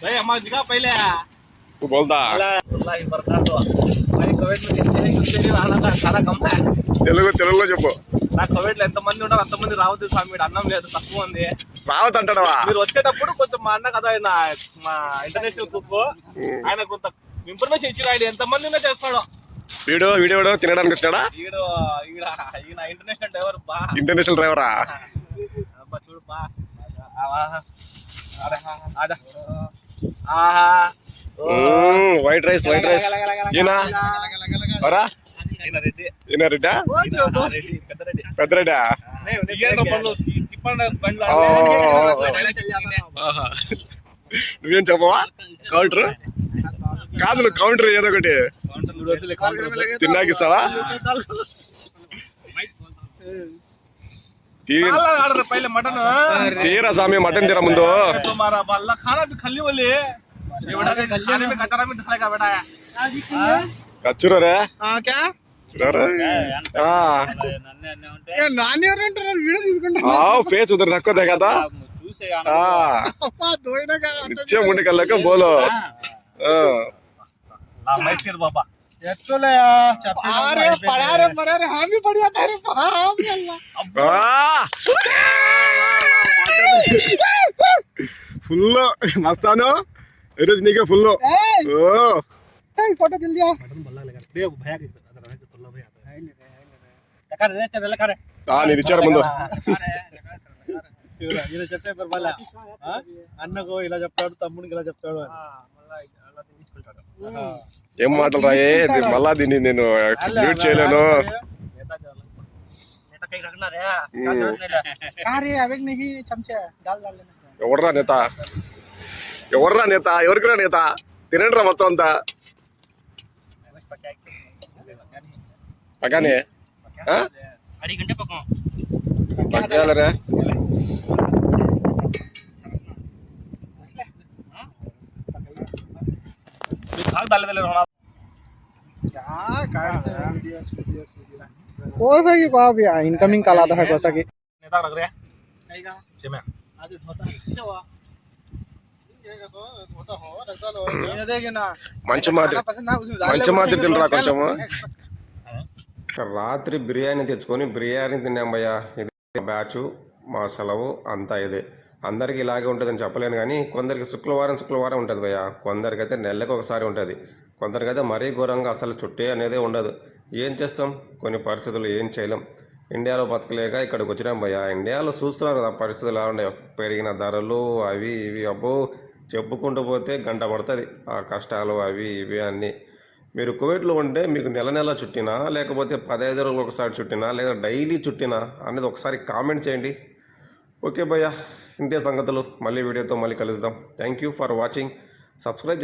पहले तू बोलता తెలుగు తెలుగులో చెప్పు. నా కోవిడ్ లో ఎంత మంది ఉంటారు అంతమంది రావద్దు స్వామి, అన్నం లేదు, తక్కువ ఉంది. రావద్దు అంటాడవా? మీరు వచ్చేటప్పుడు కొంచెం మా అన్న కదా, ఆయన మా ఇంటర్నేషనల్ కుక్, ఆయన కొంత ఇన్ఫర్మేషన్ ఇచ్చిన, ఆయన ఎంత మంది ఉన్నా చేస్తాడు. వీడు వీడియో తినడానికి వచ్చాడా? ఈయన ఇంటర్నేషనల్ డ్రైవర్ బా. ఇంటర్నేషనల్ డ్రైవరా? చూడు బా. White rice white rice. ఈయన రెడ్డా? పెద్దరెడ్డా? నువ్వేం చెప్పవా? కౌంటర్ కాదు, నువ్వు కౌంటర్ ఏదో ఒకటి తిన్నాకిస్తావా? తీరా స్వామి, మటన్ తీరా ముందు. कच्चूरा रे क्या फेस उधर धक्को देखा था नीचे मुंडी कर लगा बोलो मैसूर बाबा फुल मस्तानो नीके फुल फोटो जल्दी आ నీది ఇచ్చారు ముందు. అన్నకు ఇలా చెప్తాడు, తమ్ముడికి ఇలా చెప్తాడు. ఏం మాటలు రాయే, మళ్ళా దీన్ని నేను మ్యూట్ చేయలేను. ఎవర్రా నేత, ఎవర్రా నేత, ఎవరికిరా నేత? తినండి రా మొత్తం అంతా. పక్కనే పక్కలరా कोसा की बाप यार, इनकमिंग कॉल आता है कोसा की। नेता लग रहा है चेमे మంచి మాదిరి తినరా కొంచెము. రాత్రి బిర్యానీ తెచ్చుకొని బిర్యానీ తిన్నాం భయ్యా. ఇది బ్యాచ్, మా సెలవు అంతా ఇదే. అందరికి ఇలాగే ఉంటుందని చెప్పలేను, కానీ కొందరికి శుక్రవారం ఉంటుంది భయ్యా. కొందరికైతే నెలకు ఒకసారి ఉంటుంది, కొందరికైతే మరీ ఘోరంగా అసలు చుట్టే అనేది ఉండదు. ఏం చేస్తాం, కొన్ని పరిస్థితులు ఏం చేయలేం. ఇండియాలో బతకలేక ఇక్కడికి వచ్చినాం భయ్యా. ఇండియాలో చూస్తున్నారు కదా పరిస్థితులు ఎలా ఉండవు, పెరిగిన ధరలు అవి ఇవి. అబ్బో చెప్పుకుంటూ పోతే గంట పడుతుంది ఆ కష్టాలు అవి ఇవి అన్నీ. మీరు కువైట్లో ఉంటే మీకు నెల చుట్టినా, లేకపోతే 15 రోజులు ఒకసారి చుట్టినా, లేదా డైలీ చుట్టినా అనేది ఒకసారి కామెంట్ చేయండి. ఓకే భయ్యా, ఇంతే సంగతులు. మళ్ళీ వీడియోతో మళ్ళీ కలుద్దాం. Thank you for watching. Subscribe